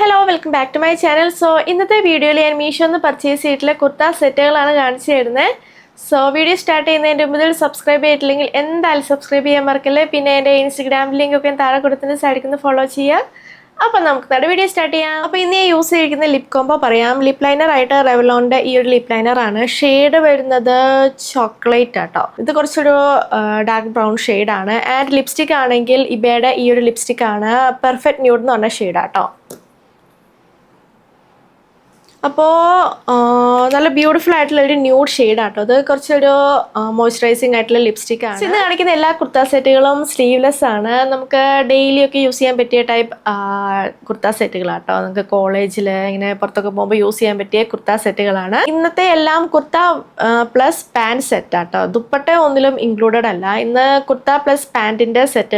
Hello, welcome back to my channel. So, in this video, I am going to purchase kurta set. So, video start and subscribe to the link. Subscribe to the Instagram link. Follow the video start. Now, I use the lip combo. Lip liner Revlon lip liner. Shade chocolate. This is a dark brown shade. And lipstick is lipstick. Perfect nude shade. That's a beautiful nude shade. That's a moisturizing lipstick. This is a kurta set sleeveless. We daily use type kurta set. College use kurta set. This kurta plus pant set. Dupatta included. This kurta plus pant set.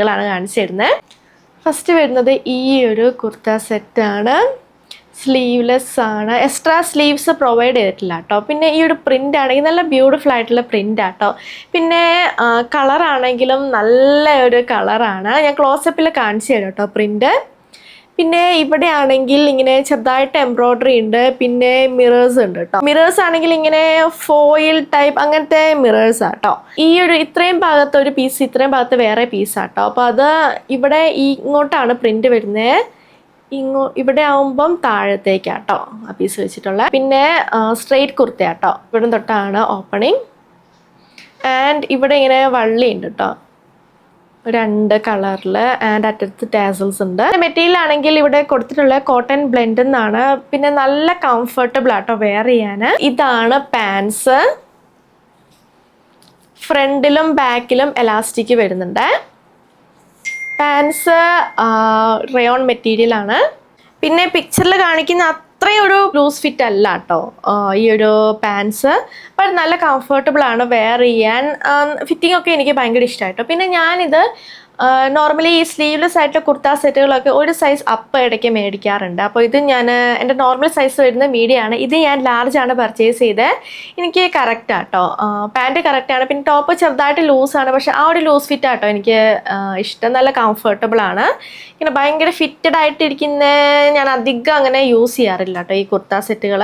First, we have this kurta set. Sleeveless extra sleeves provide പിന്നെ ഈ ഒരു print ആണെങ്കിൽ നല്ല beautiful ആയിട്ടുള്ള print ആട്ടോ പിന്നെ colour ആണെങ്കിലും നല്ല ഒരു കളർ ആണ് ഞാൻ ക്ലോസ് അപ്പിൽ കാണിച്ചു തരാം ട്ടോ പ്രിന്റ് പിന്നെ ഇവിടെ ആണെങ്കിൽ ഇങ്ങനെ ചെറുതായിട്ട് എംബ്രോയിഡറി ഉണ്ട് പിന്നെ മിറേഴ്സ് ഉണ്ട് ട്ടോ മിറേഴ്സ് ആണെങ്കിൽ ഇങ്ങനെ ഫോയിൽ ടൈപ്പ് അങ്ങനത്തെ മിറേഴ്സ് ആട്ടോ ഈ ഒരു ഇത്രയും ഭാഗത്ത് ഒരു പീസ് ഇത്രയും ഭാഗത്ത് വേറെ പീസ് ആട്ടോ അപ്പോൾ അത് ഇവിടെ ഇങ്ങോട്ടാണ് പ്രിന്റ് വരുന്നത് ഇവിടെ ആവുമ്പം താഴത്തേക്കാട്ടോ ആ പീസ് വെച്ചിട്ടുള്ള പിന്നെ സ്ട്രെയിറ്റ് കുർത്തയാട്ടോ ഇവിടെ തൊട്ടാണ് ഓപ്പണിംഗ് ആൻഡ് ഇവിടെ ഇങ്ങനെ വള്ളി ഉണ്ട് ട്ടോ രണ്ട് കളറിൽ ആൻഡ് അറ്റത്ത് ടാസൽസ് ഉണ്ട് മെറ്റീരിയൽ ആണെങ്കിൽ ഇവിടെ കൊടുത്തിട്ടുള്ള കോട്ടൺ ബ്ലെൻഡ് എന്നാണ് പിന്നെ നല്ല കംഫർട്ടബിൾ ആട്ടോ വെയർ ചെയ്യാൻ ഇതാണ് പാൻസ് ഫ്രണ്ടിലും ബാക്കിലും എലാസ്റ്റിക് വരുന്നുണ്ട് പാൻസ് റയോൺ മെറ്റീരിയൽ ആണ് പിന്നെ പിക്ചറിൽ കാണിക്കുന്ന അത്രയൊരു ലൂസ് ഫിറ്റ് അല്ല കേട്ടോ ഈ ഒരു പാൻസ് ബട്ട് നല്ല കംഫർട്ടബിൾ ആണ് വെയർ ചെയ്യാൻ ഫിറ്റിംഗ് ഒക്കെ എനിക്ക് ഭയങ്കര ഇഷ്ടമായിട്ടോ പിന്നെ ഞാനിത് നോർമലി ഈ സ്ലീവ്ലെസ് ആയിട്ടുള്ള കുർത്ത സെറ്റുകളൊക്കെ ഒരു സൈസ് അപ്പ് ഇടയ്ക്ക് മേടിക്കാറുണ്ട് അപ്പോൾ ഇത് ഞാൻ എൻ്റെ നോർമൽ സൈസ് വരുന്ന മീഡിയം ആണ് ഇത് ഞാൻ ലാർജ് ആണ് പർച്ചേസ് ചെയ്തത് എനിക്ക് കറക്റ്റ് ആട്ടോ പാൻറ് കറക്റ്റ് ആണ് പിന്നെ ടോപ്പ് ചെറുതായിട്ട് ലൂസാണ് പക്ഷെ ആ ഒരു ലൂസ് ഫിറ്റ് ആട്ടോ എനിക്ക് ഇഷ്ടം നല്ല കംഫർട്ടബിൾ ആണ് ഇങ്ങനെ ഭയങ്കര ഫിറ്റഡ് ആയിട്ടിരിക്കുന്ന ഞാൻ അധികം അങ്ങനെ യൂസ് ചെയ്യാറില്ല കേട്ടോ ഈ കുർത്ത സെറ്റുകൾ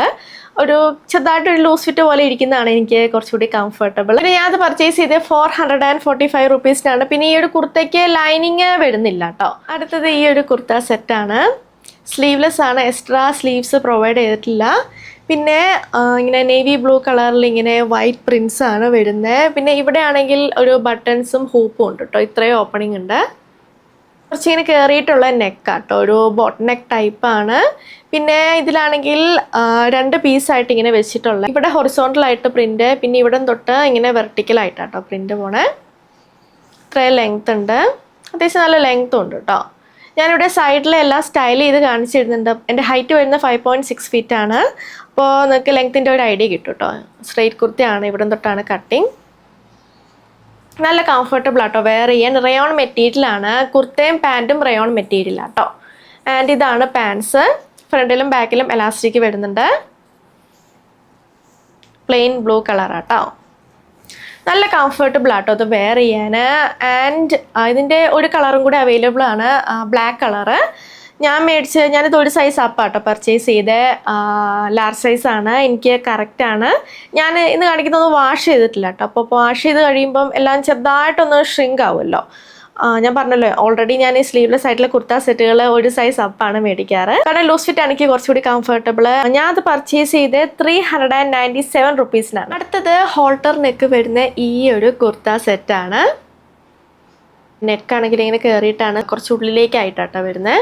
ഒരു ചെറുതായിട്ടൊരു ലൂസ് ഫിറ്റ് പോലെ ഇരിക്കുന്നതാണ് എനിക്ക് കുറച്ചുകൂടി കംഫർട്ടബിൾ പിന്നെ ഞാൻ അത് പർച്ചേസ് ചെയ്ത് 445 റുപ്പീസിനാണ് പിന്നെ ഈ ഒരു കുർത്തയ്ക്ക് ലൈനിങ് വരുന്നില്ല കേട്ടോ അടുത്തത് ഈ ഒരു കുർത്ത സെറ്റാണ് സ്ലീവ്ലെസ് ആണ് എക്സ്ട്രാ സ്ലീവ്സ് പ്രൊവൈഡ് ചെയ്തിട്ടില്ല പിന്നെ ഇങ്ങനെ നേവി ബ്ലൂ കളറിൽ ഇങ്ങനെ വൈറ്റ് പ്രിൻസ് ആണ് വരുന്നത് പിന്നെ ഇവിടെ ആണെങ്കിൽ ഒരു ബട്ടൺസും ഹൂപ്പും ഉണ്ട് കേട്ടോ ഇത്രയും ഓപ്പണിംഗ് ഉണ്ട് കുറച്ചിങ്ങനെ കയറിയിട്ടുള്ള നെക്കാട്ടോ ഒരു ബോട്ട് നെക്ക് ടൈപ്പാണ് പിന്നെ ഇതിലാണെങ്കിൽ രണ്ട് പീസായിട്ട് ഇങ്ങനെ വെച്ചിട്ടുള്ള ഇവിടെ ഹൊറിസോണ്ടലായിട്ട് പ്രിന്റ് പിന്നെ ഇവിടെ തൊട്ട് ഇങ്ങനെ വെർട്ടിക്കലായിട്ടാട്ടോ പ്രിന്റ് പോണേ ഇത്രയും ലെങ്ത് ഉണ്ട് അത്യാവശ്യം നല്ല ലെങ്ത്തും ഉണ്ട് കേട്ടോ ഞാനിവിടെ സൈഡിലെ എല്ലാം സ്റ്റൈൽ ചെയ്ത് കാണിച്ചിരുന്നുണ്ട് എൻ്റെ ഹൈറ്റ് വരുന്ന 5.6 ഫീറ്റ് ആണ് അപ്പോൾ നിങ്ങൾക്ക് ലെങ്ത്തിൻ്റെ ഒരു ഐഡിയ കിട്ടും കേട്ടോ സ്ട്രെയിറ്റ് കുർത്തിയാണ് ഇവിടെ തൊട്ടാണ് കട്ടിങ് നല്ല കംഫർട്ടബിൾ ആട്ടോ വെയർ ചെയ്യാൻ റയോൺ മെറ്റീരിയൽ ആണ് കുർത്തയും പാൻറ്റും റയോൺ മെറ്റീരിയൽ ആട്ടോ ആൻഡ് ഇതാണ് പാൻസ് ഫ്രണ്ടിലും ബാക്കിലും എലാസ്റ്റിക് വരുന്നുണ്ട് പ്ലെയിൻ ബ്ലൂ കളർ ആട്ടോ നല്ല കംഫർട്ടബിൾ ആട്ടോ ഇത് വെയർ ചെയ്യാൻ ആൻഡ് ഇതിൻ്റെ ഒരു കളറും കൂടി അവൈലബിൾ ആണ് ബ്ലാക്ക് കളറ് ഞാനിത് ഒരു സൈസ് അപ്പാട്ടോ പർച്ചേസ് ചെയ്ത് ലാർജ് സൈസാണ് എനിക്ക് കറക്റ്റാണ് ഞാൻ ഇന്ന് കാണിക്കുന്നത് വാഷ് ചെയ്തിട്ടില്ല കേട്ടോ അപ്പോൾ വാഷ് ചെയ്ത് കഴിയുമ്പം എല്ലാം ചെറുതായിട്ടൊന്ന് ഷ്രിങ്ക് ആവുമല്ലോ ഞാൻ പറഞ്ഞല്ലോ ഓൾറെഡി ഞാൻ ഈ സ്ലീവ്ലെസ് ആയിട്ടുള്ള കുർത്ത സെറ്റുകൾ ഒരു സൈസ് അപ്പാണ് മേടിക്കാറ് കാരണം ലൂസ് ഫിറ്റ് ആണ് എനിക്ക് കുറച്ചുകൂടി കംഫർട്ടബിൾ ഞാൻ അത് പർച്ചേസ് ചെയ്ത് 397 റുപ്പീസിനാണ് അടുത്തത് ഹോൾട്ടർ നെക്ക് വരുന്ന ഈ ഒരു കുർത്ത സെറ്റാണ് നെക്കാണെങ്കിൽ ഇങ്ങനെ കയറിയിട്ടാണ് കുറച്ച് ഉള്ളിലേക്കായിട്ടാട്ടോ വരുന്നത്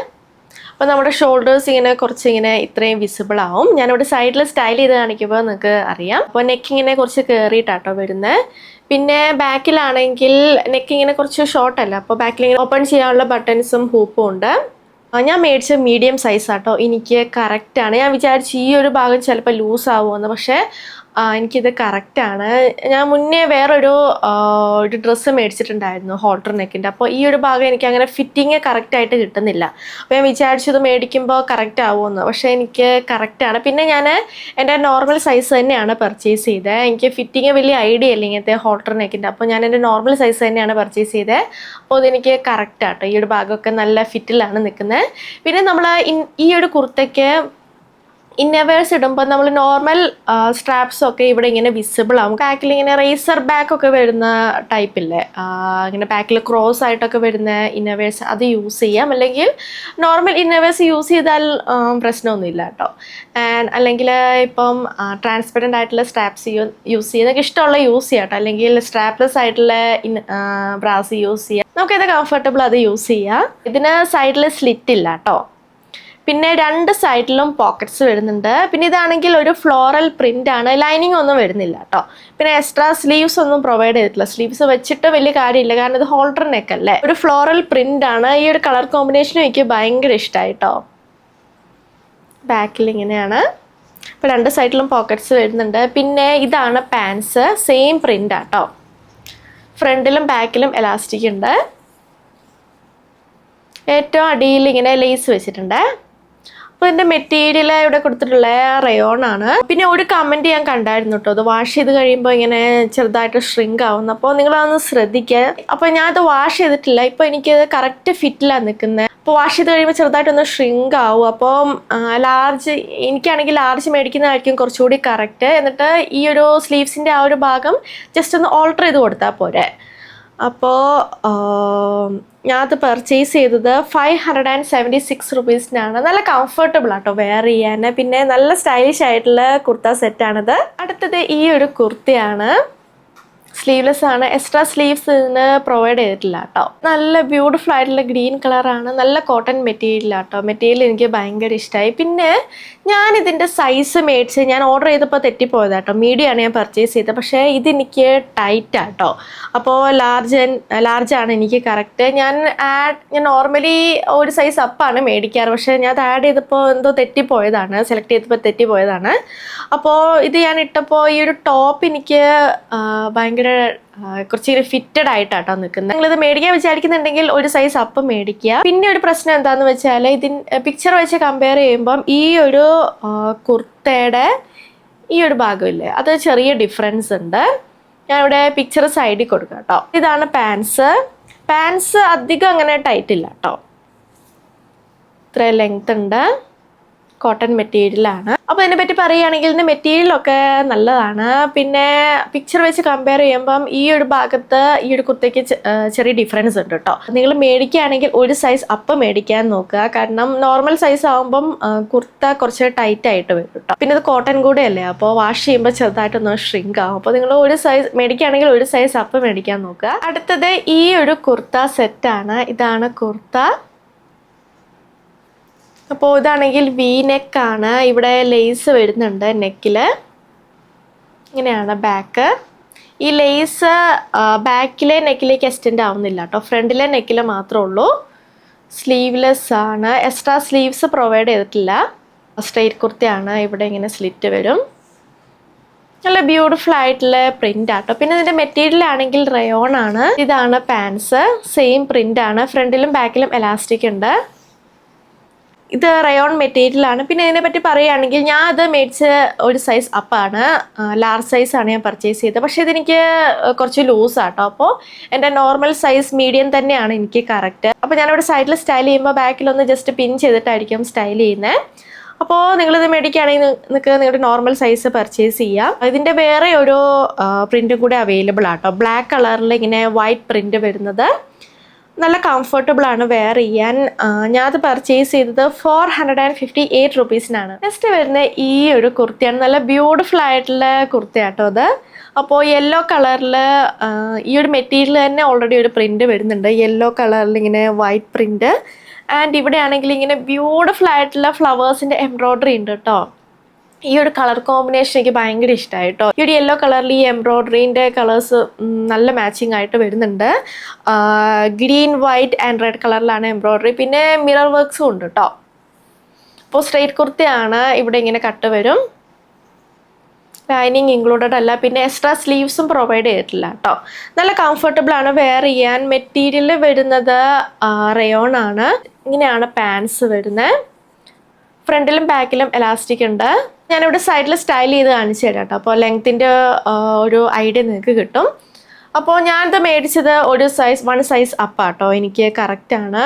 അപ്പോൾ നമ്മുടെ ഷോൾഡേഴ്സ് ഇങ്ങനെ കുറച്ചിങ്ങനെ ഇത്രയും വിസിബിൾ ആവും ഞാനിവിടെ സൈഡിൽ സ്റ്റൈൽ ചെയ്ത് കാണിക്കുമ്പോൾ നിങ്ങൾക്ക് അറിയാം അപ്പോൾ നെക്ക് ഇങ്ങനെ കുറച്ച് കയറിയിട്ടാട്ടോ വരുന്നത് പിന്നെ ബാക്കിലാണെങ്കിൽ നെക്ക് ഇങ്ങനെ കുറച്ച് ഷോർട്ട് അല്ല അപ്പോൾ ബാക്കിൽ ഇങ്ങനെ ഓപ്പൺ ചെയ്യാനുള്ള ബട്ടൺസും ഹൂപ്പും ഉണ്ട് ഞാൻ മേടിച്ച മീഡിയം സൈസ് ആട്ടോ എനിക്ക് കറക്റ്റാണ് ഞാൻ വിചാരിച്ചു ഈ ഒരു ഭാഗം ചിലപ്പോൾ ലൂസ് ആവുമെന്ന് പക്ഷേ എനിക്കിത് കറക്റ്റാണ്. ഞാൻ മുന്നേ വേറൊരു ഒരു ഡ്രസ്സ് മേടിച്ചിട്ടുണ്ടായിരുന്നു ഹോൾട്ടർ നെക്കിൻ്റെ. അപ്പോൾ ഈ ഒരു ഭാഗം എനിക്ക് അങ്ങനെ ഫിറ്റിങ് കറക്റ്റായിട്ട് കിട്ടുന്നില്ല. അപ്പോൾ ഞാൻ വിചാരിച്ചത് മേടിക്കുമ്പോൾ കറക്റ്റ് ആവുമെന്ന്. പക്ഷേ എനിക്ക് കറക്റ്റാണ്. പിന്നെ ഞാൻ എൻ്റെ നോർമൽ സൈസ് തന്നെയാണ് പർച്ചേസ് ചെയ്തത്. എനിക്ക് ഫിറ്റിങ് വലിയ ഐഡിയ ഇല്ല ഇങ്ങനത്തെ ഹോൾട്ടർ നെക്കിൻ്റെ. അപ്പോൾ ഞാൻ എൻ്റെ നോർമൽ സൈസ് തന്നെയാണ് പർച്ചേസ് ചെയ്തത്. അപ്പോൾ അതെനിക്ക് കറക്റ്റാട്ടോ. ഈ ഒരു ഭാഗമൊക്കെ നല്ല ഫിറ്റിലാണ് നിൽക്കുന്നത്. പിന്നെ നമ്മൾ ഈ ഒരു കുർത്തയ്ക്ക് ഇന്നവേഴ്സ് ഇടുമ്പോൾ നമ്മൾ നോർമൽ സ്ട്രാപ്സൊക്കെ ഇവിടെ ഇങ്ങനെ വിസിബിൾ ആവും. ബാക്കിൽ ഇങ്ങനെ റേസർ ബാക്ക് ഒക്കെ വരുന്ന ടൈപ്പില്ലേ, ഇങ്ങനെ ബാക്കിൽ ക്രോസ് ആയിട്ടൊക്കെ വരുന്ന ഇന്നവേഴ്സ് അത് യൂസ് ചെയ്യാം. അല്ലെങ്കിൽ നോർമൽ ഇന്നവേഴ്സ് യൂസ് ചെയ്താൽ പ്രശ്നമൊന്നുമില്ല കേട്ടോ. അല്ലെങ്കിൽ ഇപ്പം ട്രാൻസ്പെറൻ്റ് ആയിട്ടുള്ള സ്ട്രാപ്സ് യൂസ് ചെയ്യുന്നതൊക്കെ ഇഷ്ടമുള്ള യൂസ് ചെയ്യാം കേട്ടോ. അല്ലെങ്കിൽ സ്ട്രാപ്ലെസ് ആയിട്ടുള്ള ബ്രാസ് യൂസ് ചെയ്യാം. നമുക്കത് കംഫർട്ടബിൾ അത് യൂസ് ചെയ്യാം. ഇതിന് സൈഡിൽ സ്ലിറ്റ് ഇല്ല കേട്ടോ. പിന്നെ 2 സൈഡിലും പോക്കറ്റ്സ് വരുന്നുണ്ട്. പിന്നെ ഇതാണെങ്കിൽ ഒരു ഫ്ലോറൽ പ്രിന്റ് ആണ്, ലൈനിങ് ഒന്നും വരുന്നില്ല കേട്ടോ. പിന്നെ എക്സ്ട്രാ സ്ലീവ്സ് ഒന്നും പ്രൊവൈഡ് ചെയ്തിട്ടില്ല. സ്ലീവ്സ് വെച്ചിട്ട് വലിയ കാര്യമില്ല, കാരണം ഇത് ഹോൾഡർ നെക്ക് അല്ലേ. ഒരു ഫ്ലോറൽ പ്രിന്റ് ആണ്. ഈ ഒരു കളർ കോമ്പിനേഷനും എനിക്ക് ഭയങ്കര ഇഷ്ടമായി കേട്ടോ. ബാക്കിൽ ഇങ്ങനെയാണ്. ഇപ്പോൾ 2 സൈഡിലും പോക്കറ്റ്സ് വരുന്നുണ്ട്. പിന്നെ ഇതാണ് പാൻസ്, സെയിം പ്രിന്റ് ആട്ടോ. ഫ്രണ്ടിലും ബാക്കിലും എലാസ്റ്റിക് ഉണ്ട്. ഏറ്റവും അടിയിൽ ഇങ്ങനെ ലേസ് വെച്ചിട്ടുണ്ട്. അപ്പോൾ ഇതിൻ്റെ മെറ്റീരിയൽ ഇവിടെ കൊടുത്തിട്ടുള്ള റയോൺ ആണ്. പിന്നെ ഒരു കമൻറ്റ് ഞാൻ കണ്ടായിരുന്നു കേട്ടോ, അത് വാഷ് ചെയ്ത് കഴിയുമ്പോൾ ഇങ്ങനെ ചെറുതായിട്ട് ഷ്രിങ്ക് ആവുന്നു. അപ്പോൾ നിങ്ങളതൊന്ന് ശ്രദ്ധിക്കുക. അപ്പോൾ ഞാനത് വാഷ് ചെയ്തിട്ടില്ല. ഇപ്പോൾ എനിക്കത് കറക്റ്റ് ഫിറ്റിലാണ് നിൽക്കുന്നത്. അപ്പോൾ വാഷ് ചെയ്ത് കഴിയുമ്പോൾ ചെറുതായിട്ടൊന്ന് ഷ്രിങ്ക് ആവും. അപ്പോൾ ലാർജ്, എനിക്കാണെങ്കിൽ ലാർജ് മേടിക്കുന്നതായിരിക്കും കുറച്ചുകൂടി കറക്റ്റ്. എന്നിട്ട് ഈ ഒരു സ്ലീവ്സിൻ്റെ ആ ഒരു ഭാഗം ജസ്റ്റ് ഒന്ന് ഓൾട്ടർ ചെയ്ത് കൊടുത്താൽ പോരെ. അപ്പോൾ ഞാനത് പർച്ചേസ് ചെയ്തത് 576 റുപ്പീസിനാണ്. നല്ല കംഫർട്ടബിൾ ആട്ടോ വെയർ ചെയ്യാൻ. പിന്നെ നല്ല സ്റ്റൈലിഷ് ആയിട്ടുള്ള കുർത്ത സെറ്റാണിത്. അടുത്തത് ഈ ഒരു കുർത്തയാണ്. സ്ലീവ്ലെസ് ആണ്. എക്സ്ട്രാ സ്ലീവ്സ് ഇതിന് പ്രൊവൈഡ് ചെയ്തിട്ടില്ല കേട്ടോ. നല്ല ബ്യൂട്ടിഫുൾ ആയിട്ടുള്ള ഗ്രീൻ കളറാണ്. നല്ല കോട്ടൺ മെറ്റീരിയൽ ആട്ടോ. മെറ്റീരിയൽ എനിക്ക് ഭയങ്കര ഇഷ്ടമായി. പിന്നെ ഞാനിതിൻ്റെ സൈസ് മേടിച്ച് ഞാൻ ഓർഡർ ചെയ്തപ്പോൾ തെറ്റിപ്പോയതാട്ടോ. മീഡിയമാണ് ഞാൻ പർച്ചേസ് ചെയ്തത്. പക്ഷേ ഇതെനിക്ക് ടൈറ്റ് ആട്ടോ. അപ്പോൾ ലാർജാണ് എനിക്ക് കറക്റ്റ്. ഞാൻ നോർമലി ഒരു സൈസ് അപ്പാണ് മേടിക്കാറ്. പക്ഷേ ഞാൻ അത് ആഡ് ചെയ്തപ്പോൾ എന്തോ തെറ്റിപ്പോയതാണ്, സെലക്ട് ചെയ്തപ്പോൾ തെറ്റിപ്പോയതാണ്. അപ്പോൾ ഇത് ഞാൻ ഇട്ടപ്പോൾ ഈ ഒരു ടോപ്പ് എനിക്ക് ഭയങ്കര കുറച്ച് ഫിറ്റഡ് ആയിട്ടാട്ടോ നിൽക്കുന്നത്. നിങ്ങളിത് മേടിക്കാൻ വിചാരിക്കുന്നുണ്ടെങ്കിൽ ഒരു സൈസ് അപ്പ് മേടിക്കുക. പിന്നെ ഒരു പ്രശ്നം എന്താന്ന് വെച്ചാൽ ഇതിന് പിക്ചർ വെച്ച് കമ്പയർ ചെയ്യുമ്പം ഈ ഒരു കുർത്തയുടെ ഈ ഒരു ഭാഗമില്ലേ, അത് ചെറിയ ഡിഫറൻസ് ഉണ്ട്. ഞാനിവിടെ പിക്ചർ സൈഡിൽ കൊടുക്കാം കേട്ടോ. ഇതാണ് പാൻസ് അധികം അങ്ങനെ ടൈറ്റ് ഇല്ല കേട്ടോ. ഇത്ര ലെങ്ത് ഉണ്ട്. കോട്ടൺ മെറ്റീരിയലാണ്. അപ്പോൾ ഇതിനെപ്പറ്റി പറയുകയാണെങ്കിൽ ഇതിൻ്റെ മെറ്റീരിയലൊക്കെ നല്ലതാണ്. പിന്നെ പിക്ചർ വെച്ച് കമ്പയർ ചെയ്യുമ്പം ഈ ഒരു ഭാഗത്ത് ഈ ഒരു കുർത്തയ്ക്ക് ചെറിയ ഡിഫറൻസ് ഉണ്ട് കേട്ടോ. നിങ്ങൾ മേടിക്കുകയാണെങ്കിൽ ഒരു സൈസ് അപ്പ് മേടിക്കാൻ നോക്കുക. കാരണം നോർമൽ സൈസ് ആകുമ്പം കുർത്ത കുറച്ച് ടൈറ്റ് ആയിട്ട് വരും കേട്ടോ. പിന്നെ ഇത് കോട്ടൺ കൂടെ അല്ലേ, അപ്പോൾ വാഷ് ചെയ്യുമ്പോൾ ചെറുതായിട്ടൊന്ന് ഷ്രിങ്ക് ആകും. അപ്പോൾ നിങ്ങൾ ഒരു സൈസ് മേടിക്കുകയാണെങ്കിൽ ഒരു സൈസ് അപ്പ് മേടിക്കാൻ നോക്കുക. അടുത്തത് ഈ ഒരു കുർത്ത സെറ്റാണ്. ഇതാണ് കുർത്ത. അപ്പോൾ ഇതാണെങ്കിൽ വി നെക്കാണ്. ഇവിടെ ലേസ് വരുന്നുണ്ട് നെക്കിൽ. ഇങ്ങനെയാണ് ബാക്ക്. ഈ ലേസ് ബാക്കിലെ നെക്കിലേക്ക് എക്സ്റ്റെൻഡ് ആവുന്നില്ല കേട്ടോ. ഫ്രണ്ടിലെ നെക്കിൽ മാത്രമേ ഉള്ളൂ. സ്ലീവ്ലെസ് ആണ്. എക്സ്ട്രാ സ്ലീവ്സ് പ്രൊവൈഡ് ചെയ്തിട്ടില്ല. സ്ട്രെയിറ്റ് കുർത്തയാണ്. ഇവിടെ ഇങ്ങനെ സ്ലിറ്റ് വരും. നല്ല ബ്യൂട്ടിഫുൾ ആയിട്ടുള്ള പ്രിന്റ് ആട്ടോ. പിന്നെ ഇതിൻ്റെ മെറ്റീരിയൽ ആണെങ്കിൽ റയോൺ ആണ്. ഇതാണ് പാൻസ്, സെയിം പ്രിന്റ് ആണ്. ഫ്രണ്ടിലും ബാക്കിലും എലാസ്റ്റിക് ഉണ്ട്. ഇത് റയോൺ മെറ്റീരിയലാണ്. പിന്നെ ഇതിനെ പറ്റി പറയുകയാണെങ്കിൽ ഞാൻ അത് മേടിച്ച ഒരു സൈസ് അപ്പാണ്, ലാർജ് സൈസാണ് ഞാൻ പർച്ചേസ് ചെയ്തത്. പക്ഷേ ഇതെനിക്ക് കുറച്ച് ലൂസാട്ടോ. അപ്പോൾ എൻ്റെ നോർമൽ സൈസ് മീഡിയം തന്നെയാണ് എനിക്ക് കറക്റ്റ്. അപ്പോൾ ഞാനിവിടെ സൈഡിൽ സ്റ്റൈൽ ചെയ്യുമ്പോൾ ബാക്കിലൊന്ന് ജസ്റ്റ് പിൻ ചെയ്തിട്ടായിരിക്കും സ്റ്റൈൽ ചെയ്യുന്നത്. അപ്പോൾ നിങ്ങളിത് മേടിക്കുകയാണെങ്കിൽ നിങ്ങൾക്ക് നിങ്ങളുടെ നോർമൽ സൈസ് പർച്ചേസ് ചെയ്യാം. ഇതിൻ്റെ വേറെ ഒരു പ്രിൻറ്റും കൂടെ അവൈലബിൾ ആട്ടോ. ബ്ലാക്ക് കളറിൽ ഇങ്ങനെ വൈറ്റ് പ്രിൻറ്റ് വരുന്നത്. നല്ല കംഫർട്ടബിൾ ആണ് വെയർ ചെയ്യാൻ. ഞാനത് പർച്ചേസ് ചെയ്തത് 458 റുപ്പീസിനാണ്. നെക്സ്റ്റ് വരുന്ന ഈ ഒരു കുർത്തയാണ്. നല്ല ബ്യൂട്ടിഫുൾ ആയിട്ടുള്ള കുർത്തയാട്ടോ അത്. അപ്പോൾ യെല്ലോ കളറിൽ ഈ ഒരു മെറ്റീരിയൽ തന്നെ ഓൾറെഡി ഒരു പ്രിന്റ് വരുന്നുണ്ട്. യെല്ലോ കളറിൽ ഇങ്ങനെ വൈറ്റ് പ്രിന്റ്. ആൻഡ് ഇവിടെ ആണെങ്കിൽ ഇങ്ങനെ ബ്യൂട്ടിഫുൾ ആയിട്ടുള്ള ഫ്ലവേഴ്സിൻ്റെ എംബ്രോയ്ഡറി ഉണ്ട് കേട്ടോ. ഈ ഒരു കളർ കോമ്പിനേഷൻ എനിക്ക് ഭയങ്കര ഇഷ്ടമായി കേട്ടോ. ഈ ഒരു യെല്ലോ കളറിൽ ഈ എംബ്രോയ്ഡറിൻ്റെ കളേഴ്സ് നല്ല മാച്ചിങ് ആയിട്ട് വരുന്നുണ്ട്. ഗ്രീൻ, വൈറ്റ് ആൻഡ് റെഡ് കളറിലാണ് എംബ്രോയ്ഡറി. പിന്നെ മിറർ വർക്ക്സും ഉണ്ട് കേട്ടോ. അപ്പോൾ സ്ട്രെയിറ്റ് കുർത്തയാണ്. ഇവിടെ ഇങ്ങനെ കട്ട് വരും. ലൈനിങ് ഇൻക്ലൂഡഡ് അല്ല, പിന്നെ എക്സ്ട്രാ സ്ലീവ്സും പ്രൊവൈഡ് ചെയ്തിട്ടില്ല കേട്ടോ. നല്ല കംഫർട്ടബിൾ ആണ് വെയർ ചെയ്യാൻ. മെറ്റീരിയൽ വരുന്നത് റയോൺ ആണ്. ഇങ്ങനെയാണ് പാൻസ് വരുന്നത്. ഫ്രണ്ടിലും ബാക്കിലും എലാസ്റ്റിക് ഉണ്ട്. ഞാനിവിടെ സൈഡിൽ സ്റ്റൈൽ ചെയ്ത് കാണിച്ചു തരാം കേട്ടോ. അപ്പോൾ ലെങ്ത്തിൻ്റെ ഒരു ഐഡിയ നിങ്ങൾക്ക് കിട്ടും. അപ്പോൾ ഞാനിത് മേടിച്ചത് വൺ സൈസ് അപ്പാട്ടോ. എനിക്ക് കറക്റ്റാണ്.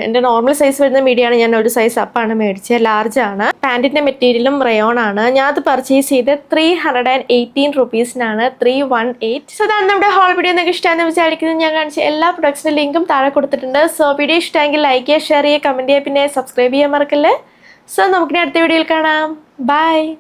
എൻ്റെ നോർമൽ സൈസ് വരുന്ന മീഡിയമാണ്, ഞാൻ ഒരു സൈസ് അപ്പാണ് മേടിച്ചത്. ലാർജ് ആണ്. പാൻറ്റിൻ്റെ മെറ്റീരിയലും റയോൺ ആണ്. ഞാനത് പർച്ചേസ് ചെയ്ത് 318 റുപ്പീസിനാണ്. 318. സോ അതാണ് നമ്മുടെ ഹോൾ വീഡിയോ. നിങ്ങൾക്ക് ഇഷ്ടമാണെന്ന് വിചാരിക്കുന്നത്. ഞാൻ കാണിച്ച എല്ലാ പ്രൊഡക്ട്സിൻ്റെ ലിങ്കും താഴെ കൊടുത്തിട്ടുണ്ട്. സോ വീഡിയോ ഇഷ്ടമെങ്കിൽ ലൈക്ക് ചെയ്യുക, ഷെയർ ചെയ്യുക, കമൻറ്റ് ചെയ്യുക, പിന്നെ സബ്സ്ക്രൈബ് ചെയ്യാൻ മറക്കല്ലേ. സോ നമുക്കിനി അടുത്ത വീഡിയോയിൽ കാണാം. ബൈ.